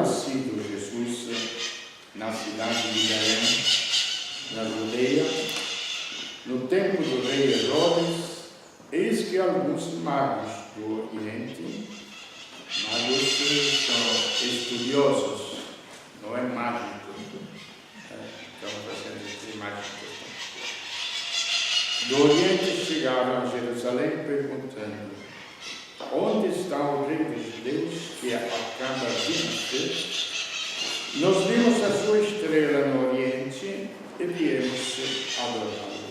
nascido Jesus na cidade de Belém, na Judeia, no tempo do rei Herodes, eis que alguns magos do Oriente, magos são estudiosos, não é mágico, estamos fazendo este mágico. Do Oriente chegaram a Jerusalém perguntando: onde está o rei dos judeus que acaba de nascer? Nós vimos a sua estrela no Oriente e viemos adorá-lo.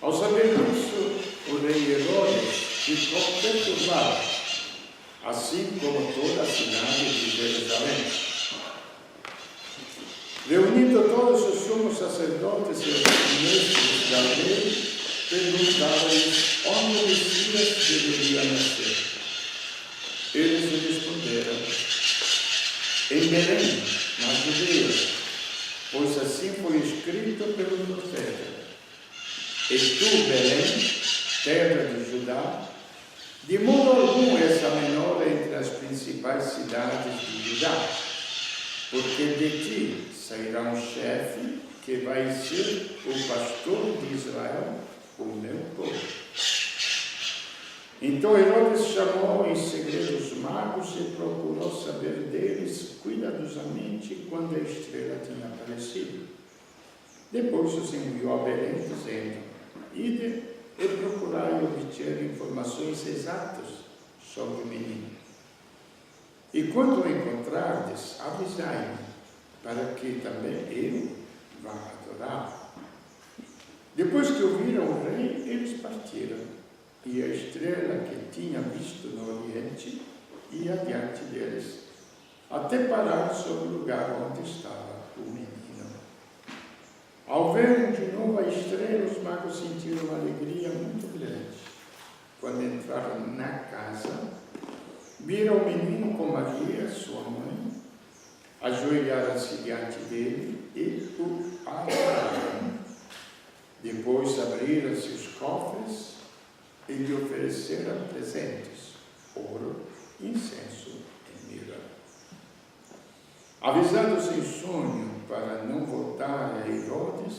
Ao saber disso, o rei Herodes ficou perturbado, assim como toda a cidade de Jerusalém. Reunindo todos os sumos sacerdotes e os mestres da lei, perguntaram-lhes onde o Messias deveria nascer. Eles lhe responderam: em Belém, na Judeia, pois assim foi escrito pelo profeta: e tu, Belém, terra de Judá, de modo algum és a menor entre as principais cidades de Judá, porque de ti sairá um chefe que vai ser o pastor de Israel, o meu povo. Então Herodes chamou em segredo os magos e procurou saber deles cuidadosamente quando a estrela tinha aparecido. Depois os enviou a Belém, dizendo: ide e procurai obter informações exatas sobre o menino. E quando o encontrardes, avisai-me, para que também eu vá adorá-lo. Depois que ouviram o rei, eles partiram, e a estrela que tinha visto no Oriente ia adiante deles, até parar sobre o lugar onde estava o menino. Ao verem de novo a estrela, os magos sentiram uma alegria muito grande. Quando entraram na casa, viram o menino com Maria, sua mãe, ajoelharam-se diante dele e o adoraram. Depois abriram-se os cofres e lhe ofereceram presentes: ouro, incenso e mirra. Avisados em sonho para não voltar a Herodes,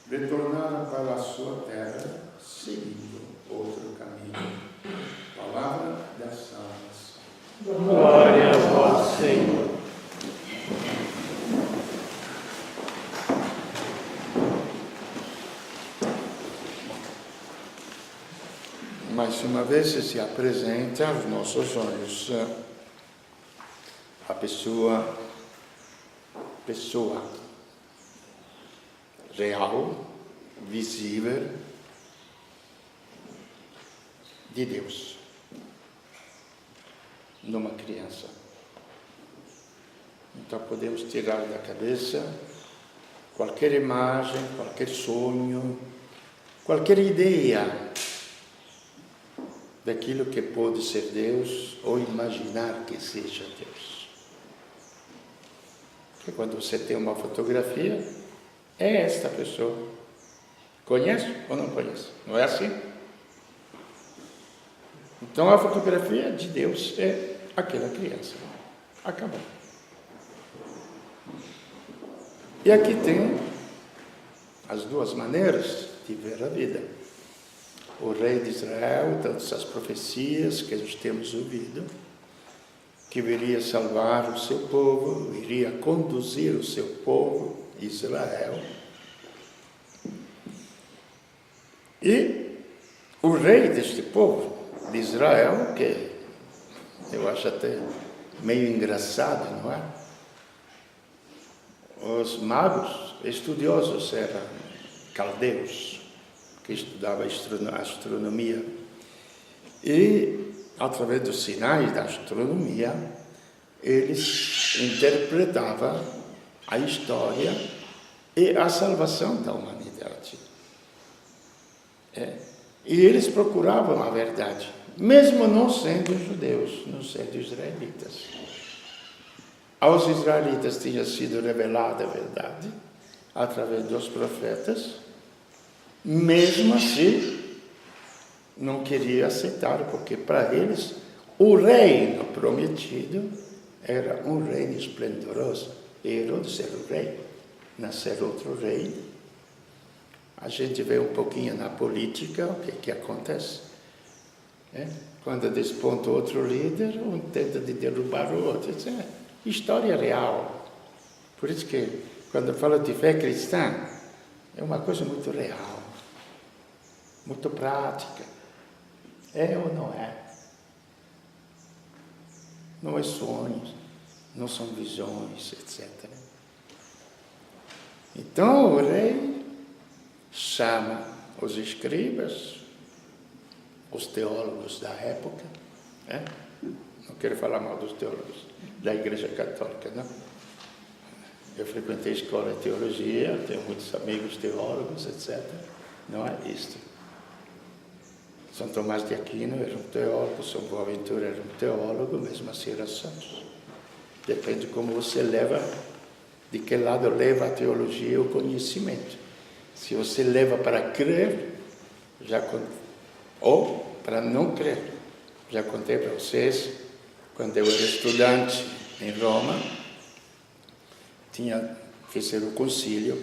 retornaram para a sua terra, seguindo outro caminho. Palavra da salvação. Glória a vós, Senhor. Mais uma vez se apresenta aos nossos olhos a pessoa real, visível de Deus numa criança. Então podemos tirar da cabeça qualquer imagem, qualquer sonho, qualquer ideia daquilo que pode ser Deus ou imaginar que seja Deus. Porque quando você tem uma fotografia, é esta pessoa. Conhece ou não conhece? Não é assim? Então a fotografia de Deus é aquela criança. Acabou. E aqui tem as duas maneiras de ver a vida. O rei de Israel, todas as profecias que nós temos ouvido, que viria salvar o seu povo, iria conduzir o seu povo, Israel. E o rei deste povo, de Israel, que eu acho até meio engraçado, não é? Os magos estudiosos eram caldeus, que estudavam astronomia. E, através dos sinais da astronomia, eles interpretavam a história e a salvação da humanidade. E eles procuravam a verdade, mesmo não sendo judeus, não sendo israelitas. Aos israelitas tinha sido revelada a verdade através dos profetas, mesmo assim não queria aceitar, porque para eles o reino prometido era um reino esplendoroso. E Herodes era o rei. Nascer outro rei. A gente vê um pouquinho na política o que acontece. Quando desponta outro líder, um tenta de derrubar o outro. Isso é história real. Por isso que, quando eu falo de fé cristã, é uma coisa muito real, muito prática. É ou não é? Não é sonhos, não são visões, etc. Então o rei chama os escribas, os teólogos da época, não quero falar mal dos teólogos da Igreja Católica, não. Eu frequentei escola de teologia, tenho muitos amigos teólogos, etc. Não é isto. São Tomás de Aquino era um teólogo, São Boaventura era um teólogo, mesmo assim era santos. Depende de como você leva, de que lado leva a teologia e o conhecimento. Se você leva para crer, ou para não crer. Já contei para vocês, quando eu era estudante em Roma, fizeram o concílio,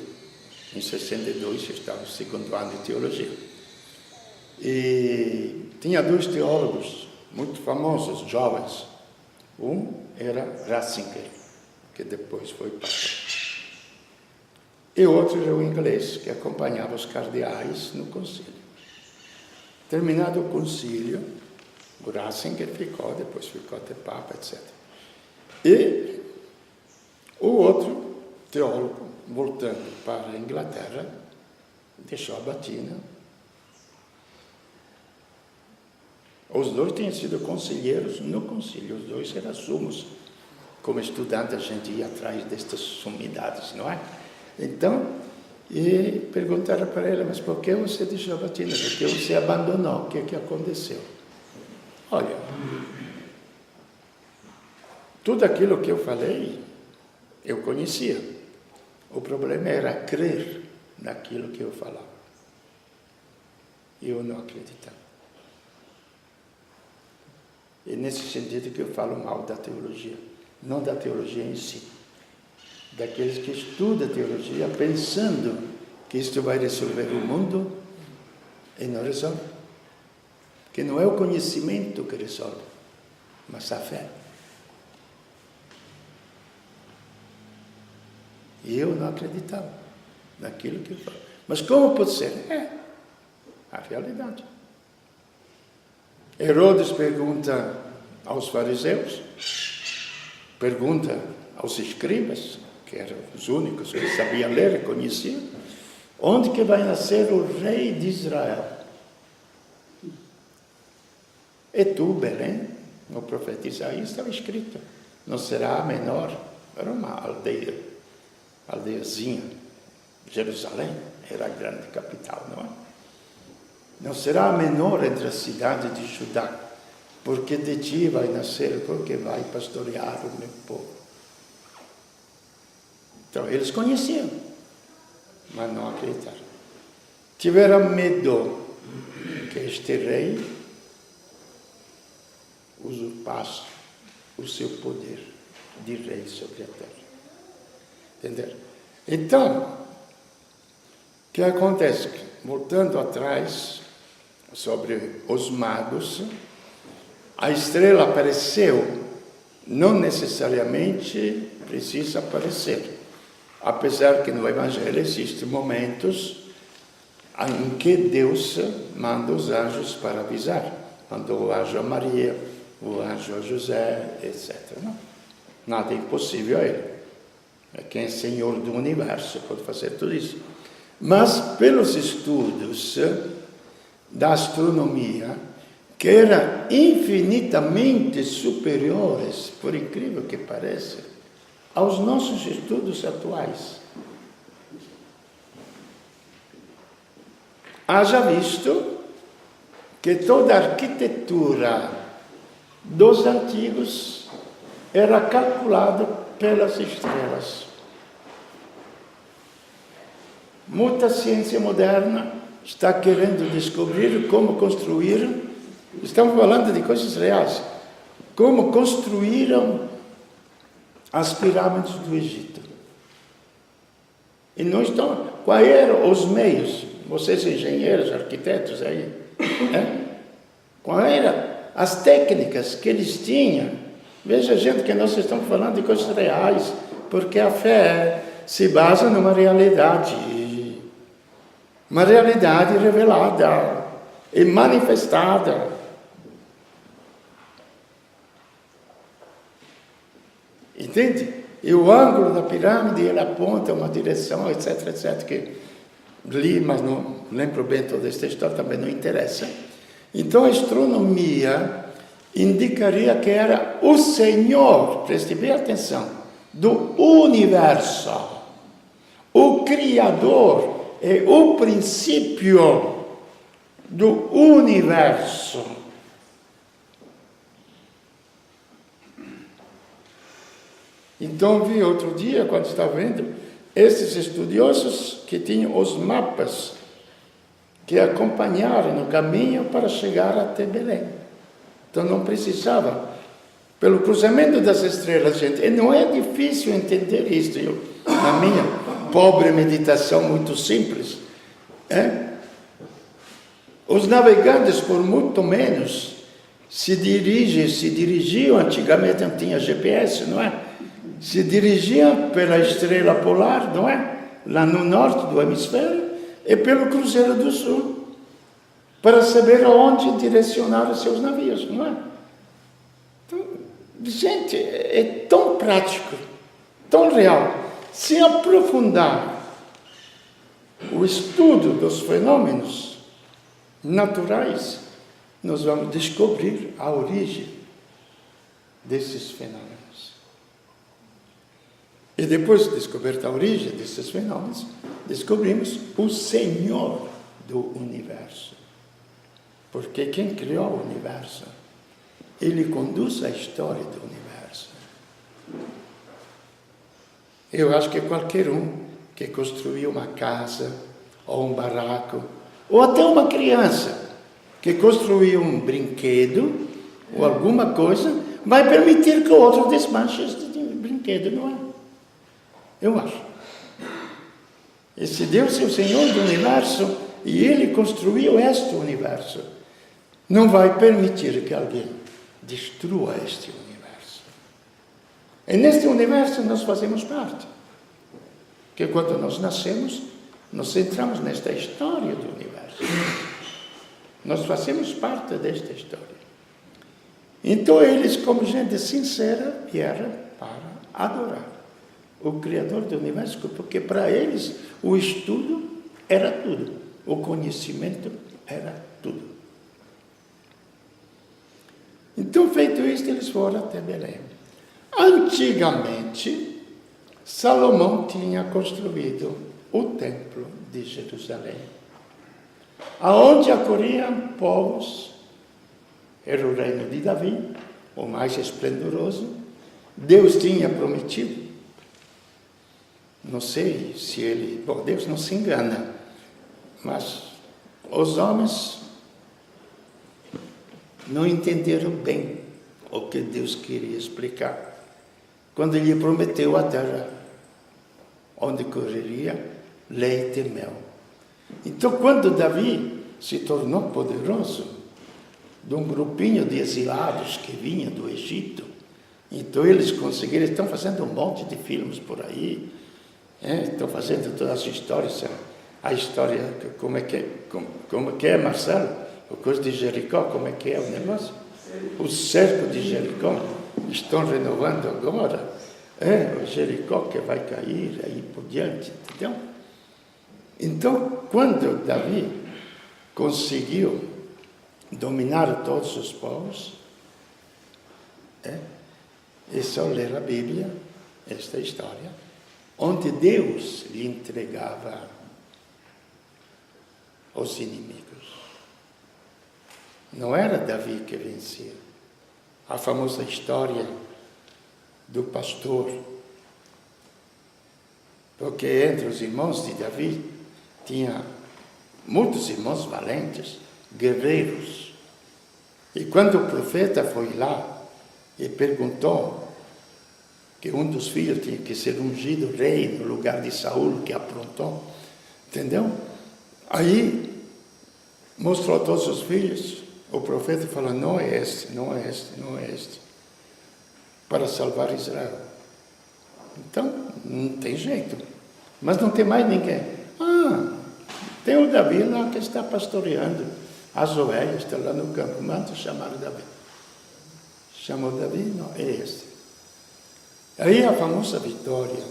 em 62, eu estava no segundo ano de teologia. E tinha dois teólogos muito famosos, jovens. Um era Ratzinger, que depois foi papa. E outro era o inglês, que acompanhava os cardeais no concílio. Terminado o concílio, o Ratzinger depois ficou até papa, etc. E o outro teólogo, voltando para a Inglaterra, deixou a batina. Os dois tinham sido conselheiros no concílio, os dois eram sumos. Como estudante, a gente ia atrás destas sumidades, não é? Então, e perguntaram para ele, mas por que você deixou a batina? Por que você abandonou? O que aconteceu? Olha, tudo aquilo que eu falei, eu conhecia. O problema era crer naquilo que eu falava. E eu não acreditava. E nesse sentido que eu falo mal da teologia. Não da teologia em si. Daqueles que estudam teologia pensando que isto vai resolver o mundo e não resolve. Porque não é o conhecimento que resolve, mas a fé. E eu não acreditava naquilo que eu falo. Mas como pode ser? É a realidade. Herodes pergunta aos fariseus, pergunta aos escribas, que eram os únicos que sabiam ler e conheciam, onde que vai nascer o rei de Israel? E tu, Belém, no profeta Isaías estava escrito, não será a menor, era uma aldeiazinha, Jerusalém, era a grande capital, não é? Não será a menor entre as cidades de Judá, porque de ti vai nascer, porque vai pastorear o meu povo. Então, eles conheciam, mas não acreditaram. Tiveram medo que este rei usurpasse o seu poder de rei sobre a terra. Entenderam? Então, o que acontece? Voltando atrás, sobre os magos, a estrela apareceu, não necessariamente precisa aparecer. Apesar que no Evangelho existem momentos em que Deus manda os anjos para avisar. Mandou o anjo a Maria, o anjo a José, etc. Não? Nada é impossível a ele. É quem é Senhor do universo, pode fazer tudo isso. Mas pelos estudos da astronomia, que eram infinitamente superiores, por incrível que pareça, aos nossos estudos atuais. Haja visto que toda a arquitetura dos antigos era calculada pelas estrelas. Muita ciência moderna está querendo descobrir como construir, estamos falando de coisas reais, como construíram as pirâmides do Egito. E nós estamos... Quais eram os meios? Vocês engenheiros, arquitetos aí, quais eram as técnicas que eles tinham? Veja, gente, que nós estamos falando de coisas reais, porque a fé se basa numa realidade revelada e manifestada. Entende? E o ângulo da pirâmide, ele aponta uma direção, etc, etc, que li, mas não lembro bem toda esta história, também não interessa. Então, a astronomia indicaria que era o Senhor, preste bem atenção, do universo, o Criador e o princípio do universo. Então, vi outro dia, quando estava vendo, esses estudiosos que tinham os mapas que acompanharam no caminho para chegar até Belém. Então, não precisava, pelo cruzamento das estrelas, gente, e não é difícil entender isso. Eu, na minha pobre meditação muito simples, os navegantes, por muito menos, se dirigiam, antigamente não tinha GPS, não é? Se dirigiam pela estrela polar, não é? Lá no norte do hemisfério, e pelo Cruzeiro do Sul, para saber aonde direcionar os seus navios, não é? Então, gente, é tão prático, tão real. Se aprofundar o estudo dos fenômenos naturais, nós vamos descobrir a origem desses fenômenos. E depois de descoberta a origem desses fenômenos, descobrimos o Senhor do universo. Porque quem criou o universo, ele conduz a história do universo. Eu acho que qualquer um que construiu uma casa, ou um barraco, ou até uma criança que construiu um brinquedo, ou alguma coisa, vai permitir que o outro desmanche este brinquedo, não é? Eu acho. Esse Deus é o Senhor do universo e Ele construiu este universo. Não vai permitir que alguém destrua este universo. E neste universo nós fazemos parte. Porque quando nós nascemos, nós entramos nesta história do universo. Nós fazemos parte desta história. Então eles, como gente sincera, vieram para adorar o Criador do universo, porque para eles o estudo era tudo, o conhecimento era tudo. Então, feito isto, eles foram até Belém. Antigamente, Salomão tinha construído o templo de Jerusalém, aonde acolhiam povos. Era o reino de Davi, o mais esplendoroso. Deus tinha prometido. Não sei se ele... Bom, Deus não se engana, mas os homens não entenderam bem o que Deus queria explicar quando ele prometeu a terra onde correria leite e mel. Então, quando Davi se tornou poderoso, de um grupinho de exilados que vinha do Egito, então eles conseguiram, estão fazendo um monte de filmes por aí, estão fazendo todas as histórias, a história, como é que é, Marcelo? O coisa de Jericó, como é que é o negócio? O cerco de Jericó, estão renovando agora, o Jericó que vai cair, aí por diante, entendeu? Então, quando Davi conseguiu dominar todos os povos, é só ler a Bíblia, esta história, onde Deus lhe entregava os inimigos. Não era Davi que vencia. A famosa história do pastor, porque entre os irmãos de Davi tinha muitos irmãos valentes, guerreiros. E quando o profeta foi lá e perguntou que um dos filhos tinha que ser ungido rei no lugar de Saul, que aprontou. Entendeu? Aí mostrou a todos os filhos. O profeta falou, não é este, não é este, não é este. Para salvar Israel. Então, não tem jeito. Mas não tem mais ninguém. Tem o Davi lá que está pastoreando as ovelhas, está lá no campo. Manda chamar o Davi. Chamou Davi? Não, é este. Aí a famosa vitória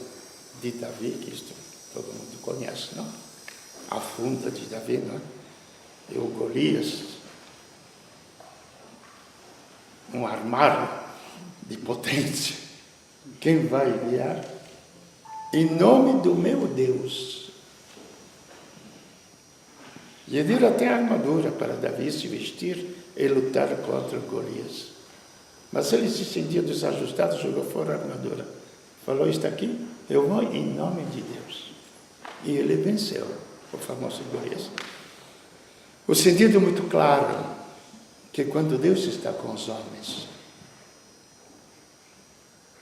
de Davi, que isto todo mundo conhece, não? A funda de Davi, não é? E o Golias, um armário de potência. Quem vai guiar? Em nome do meu Deus. E deram até a armadura para Davi se vestir e lutar contra Golias. Mas ele se sentia desajustado, jogou fora a armadura. Falou, está aqui, eu vou em nome de Deus. E ele venceu o famoso Golias. O sentido muito claro, que quando Deus está com os homens,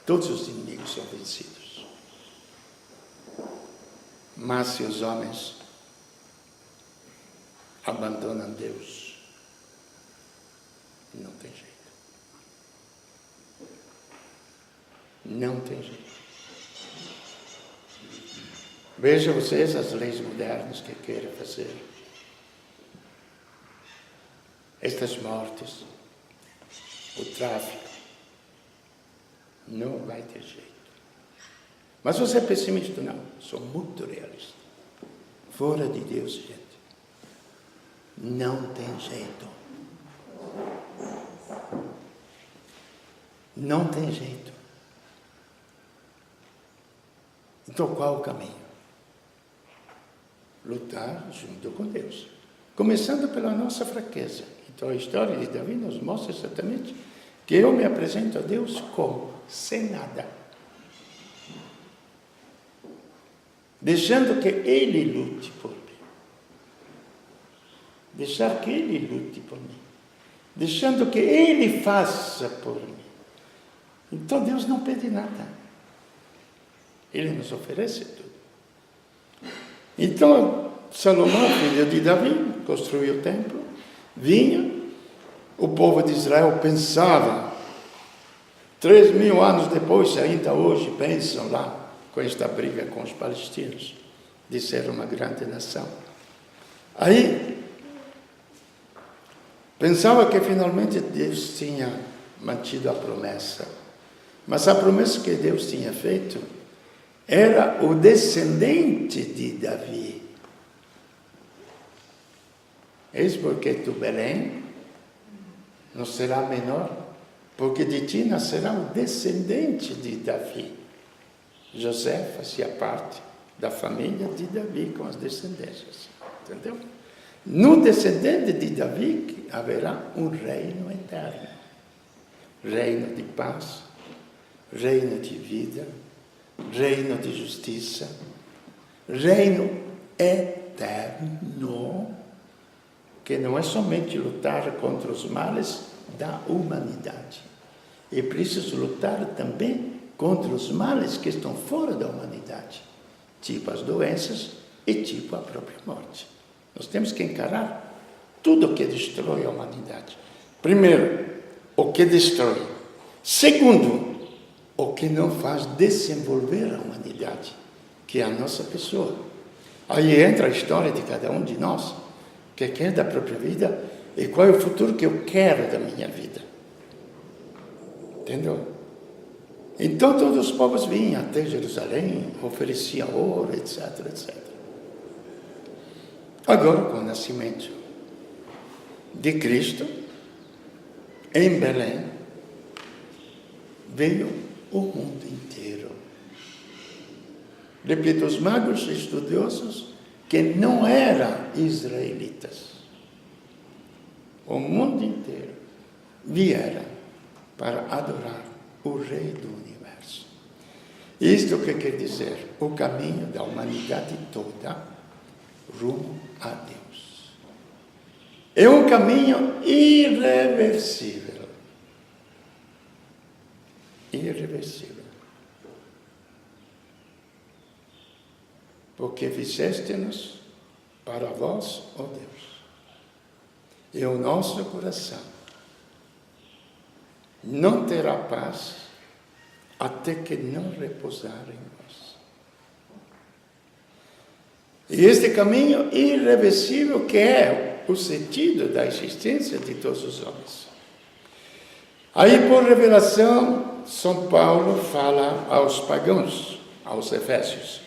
todos os inimigos são vencidos. Mas se os homens abandonam Deus, não tem jeito. Não tem jeito. Veja vocês as leis modernas que querem fazer. Estas mortes, o tráfico, não vai ter jeito. Mas você é pessimista? Não, sou muito realista. Fora de Deus, gente, não tem jeito. Não tem jeito. Então, qual o caminho? Lutar junto com Deus. Começando pela nossa fraqueza. Então, a história de Davi nos mostra exatamente que eu me apresento a Deus como? Sem nada. Deixando que Ele lute por mim. Deixar que Ele lute por mim. Deixando que Ele faça por mim. Então, Deus não pede nada. Ele nos oferece tudo. Então, Salomão, filho de Davi, construiu o templo, vinha, o povo de Israel pensava, 3.000 anos depois, ainda hoje pensam lá, com esta briga com os palestinos, de ser uma grande nação. Aí, pensava que finalmente Deus tinha mantido a promessa, mas a promessa que Deus tinha feito era o descendente de Davi. Eis porque tu, Belém, não será menor, porque de ti nascerá o descendente de Davi. José fazia parte da família de Davi com as descendências. Entendeu? No descendente de Davi haverá um reino eterno. Reino de paz, reino de vida, reino de justiça, reino eterno, que não é somente lutar contra os males da humanidade. É preciso lutar também contra os males que estão fora da humanidade, tipo as doenças e tipo a própria morte. Nós temos que encarar tudo o que destrói a humanidade. Primeiro, o que destrói. Segundo, o que não faz desenvolver a humanidade, que é a nossa pessoa. Aí entra a história de cada um de nós, que quer da própria vida e qual é o futuro que eu quero da minha vida. Entendeu? Então todos os povos vinham até Jerusalém, ofereciam ouro, etc, etc. Agora, com o nascimento de Cristo, em Belém, veio o mundo inteiro. Repito, os magos estudiosos que não eram israelitas. O mundo inteiro vieram para adorar o Rei do Universo. Isto que quer dizer? O caminho da humanidade toda rumo a Deus. É um caminho irreversível. Irreversível. porque fizeste-nos para vós, ó Deus. E o nosso coração não terá paz até que não repousar em vós. E este caminho irreversível que é o sentido da existência de todos os homens. Aí, por revelação, São Paulo fala aos pagãos, aos efésios,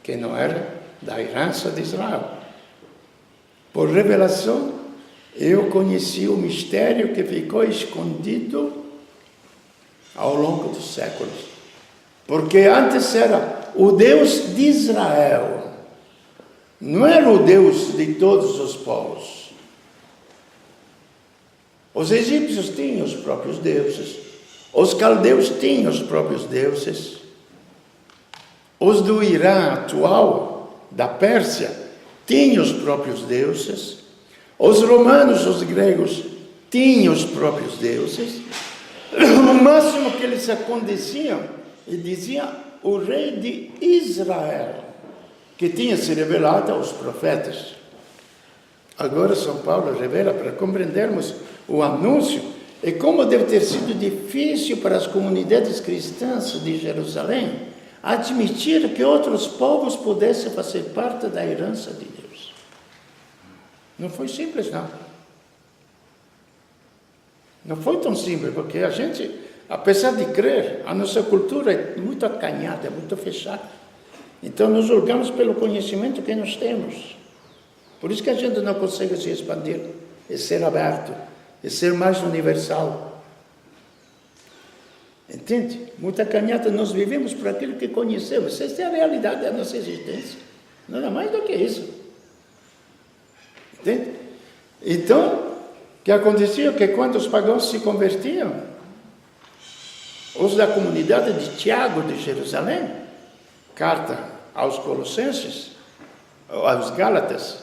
que não era da herança de Israel. Por revelação, eu conheci o mistério que ficou escondido ao longo dos séculos. Porque antes era o Deus de Israel, não era o Deus de todos os povos. Os egípcios tinham os próprios deuses, os caldeus tinham os próprios deuses, os do Irã atual, da Pérsia, tinham os próprios deuses, os romanos, os gregos, tinham os próprios deuses. O máximo que eles aconteciam, e dizia o rei de Israel, que tinha se revelado aos profetas. Agora São Paulo revela para compreendermos o anúncio e como deve ter sido difícil para as comunidades cristãs de Jerusalém admitir que outros povos pudessem fazer parte da herança de Deus. Não foi simples, não. Não foi tão simples, porque a gente, apesar de crer, a nossa cultura é muito acanhada, é muito fechada. Então, nós julgamos pelo conhecimento que nós temos. Por isso que a gente não consegue se expandir, e ser aberto, e ser mais universal. Entende? Muita caminhada, nós vivemos por aquilo que conhecemos. Essa é a realidade da nossa existência. Nada mais do que isso. Entende? Então, o que acontecia é que quando os pagãos se convertiam, os da comunidade de Tiago de Jerusalém, carta aos Colossenses, aos Gálatas,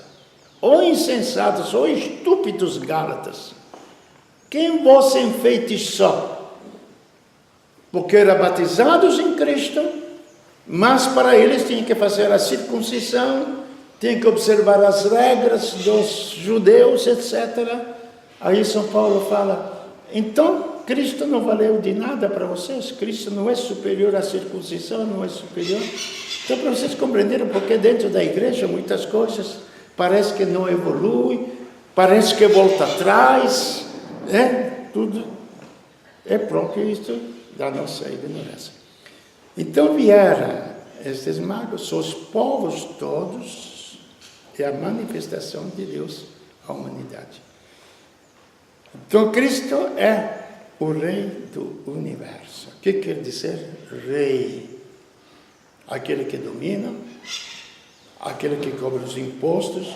ou insensatos, ou estúpidos Gálatas, quem vos enfeitiçou? Porque eram batizados em Cristo, mas para eles tinham que fazer a circuncisão, tinham que observar as regras dos judeus, etc. Aí São Paulo fala, então Cristo não valeu de nada para vocês, Cristo não é superior à circuncisão, não é superior. Então, para vocês compreenderem porque dentro da igreja muitas coisas parece que não evolui, parece que volta atrás, tudo é próprio isso da nossa ignorância. Então vieram estes magos, os povos todos, e a manifestação de Deus à humanidade. Então Cristo é o Rei do universo. O que quer dizer Rei? Aquele que domina, aquele que cobra os impostos,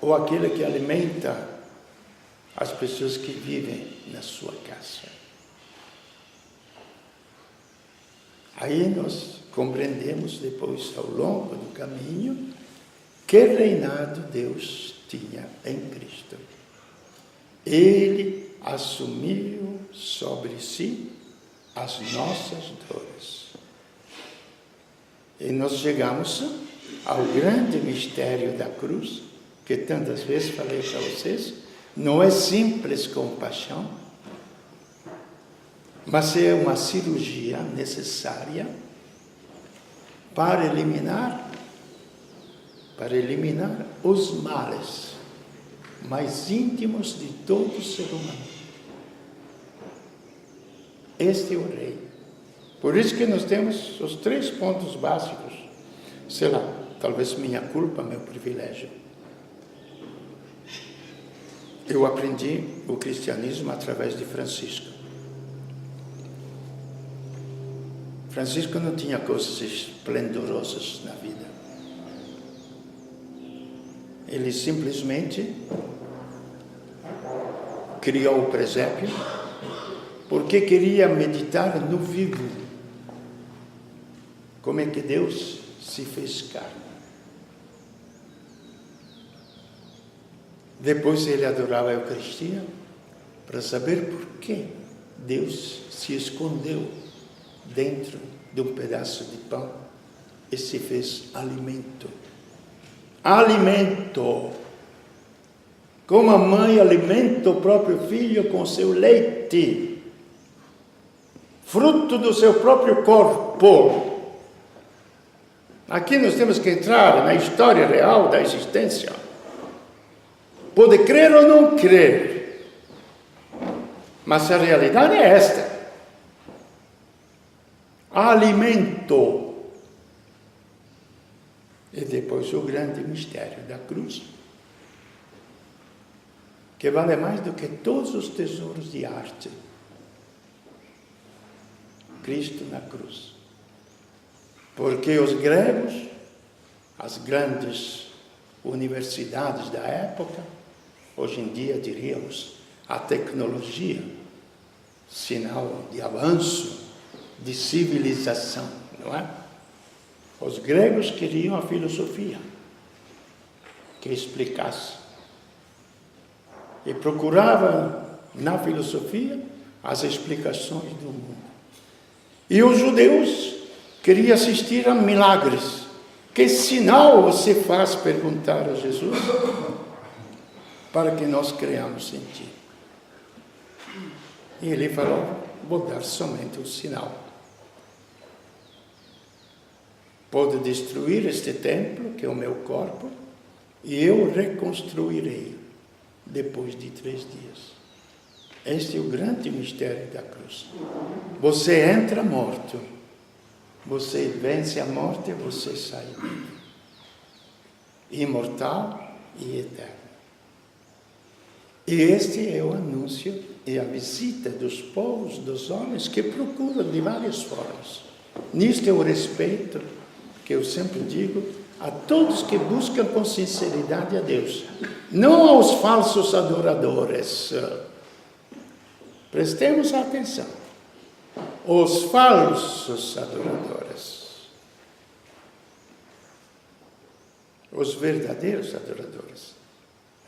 ou aquele que alimenta as pessoas que vivem na sua casa. Aí nós compreendemos depois, ao longo do caminho, que reinado Deus tinha em Cristo. Ele assumiu sobre si as nossas dores. E nós chegamos ao grande mistério da cruz, que tantas vezes falei para vocês, não é simples compaixão, mas é uma cirurgia necessária para eliminar os males mais íntimos de todo ser humano. Este é o Rei. Por isso que nós temos os 3 pontos básicos. Sei lá, talvez minha culpa, meu privilégio. Eu aprendi o cristianismo através de Francisco. Francisco não tinha coisas esplendorosas na vida. Ele simplesmente criou o presépio porque queria meditar no vivo. Como é que Deus se fez carne. Depois ele adorava a Eucaristia para saber por que Deus se escondeu dentro de um pedaço de pão e se fez alimento. Alimento. Como a mãe alimenta o próprio filho com seu leite, fruto do seu próprio corpo. Aqui nós temos que entrar na história real da existência. Pode crer ou não crer, mas a realidade é esta. Alimento. E depois o grande mistério da cruz, que vale mais do que todos os tesouros de arte. Cristo na cruz. Porque os gregos, as grandes universidades da época, hoje em dia diríamos a tecnologia, sinal de avanço, de civilização, não é? Os gregos queriam a filosofia que explicasse. E procuravam na filosofia as explicações do mundo. E os judeus queriam assistir a milagres. Que sinal você faz, perguntar a Jesus, para que nós creamos em ti? E ele falou, vou dar somente o sinal. Pode destruir este templo, que é o meu corpo, e eu reconstruirei depois de 3 dias. Este é o grande mistério da cruz. Você entra morto, você vence a morte, você sai vivo. Imortal e eterno. E este é o anúncio e a visita dos povos, dos homens, que procuram de várias formas. Nisto é o respeito que eu sempre digo a todos que buscam com sinceridade a Deus, não aos falsos adoradores. Prestemos atenção. Os falsos adoradores. Os verdadeiros adoradores.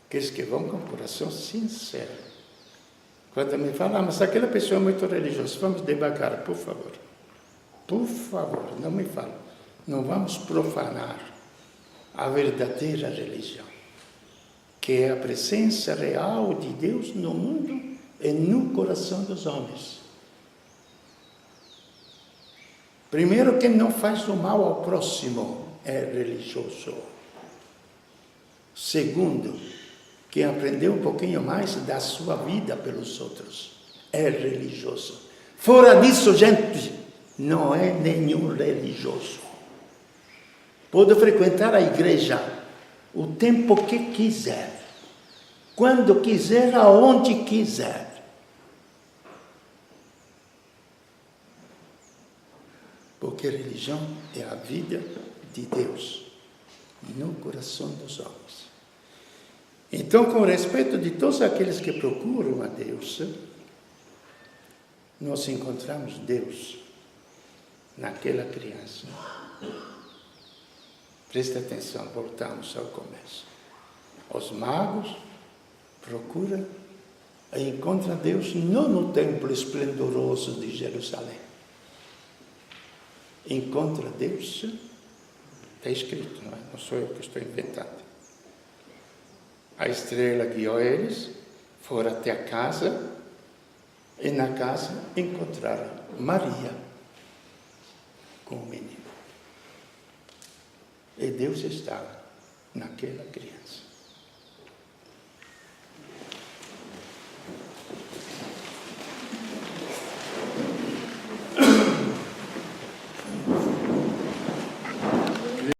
Aqueles que vão com o coração sincero. Quando me falam, mas aquela pessoa é muito religiosa, vamos devagar, por favor. Por favor, não me falem. Não vamos profanar a verdadeira religião, que é a presença real de Deus no mundo e no coração dos homens. Primeiro, quem não faz o mal ao próximo é religioso. Segundo, quem aprendeu um pouquinho mais da sua vida pelos outros é religioso. Fora disso, gente, não é nenhum religioso. Pode frequentar a igreja o tempo que quiser, quando quiser, aonde quiser. Porque religião é a vida de Deus no coração dos homens. Então, com respeito de todos aqueles que procuram a Deus, nós encontramos Deus naquela criança. Presta atenção, voltamos ao começo. Os magos procuram e encontram Deus não no templo esplendoroso de Jerusalém. Encontra Deus, está escrito, não é? Não sou eu que estou inventando. A estrela guiou eles, foram até a casa, e na casa encontraram Maria com o menino. E Deus estava naquela criança.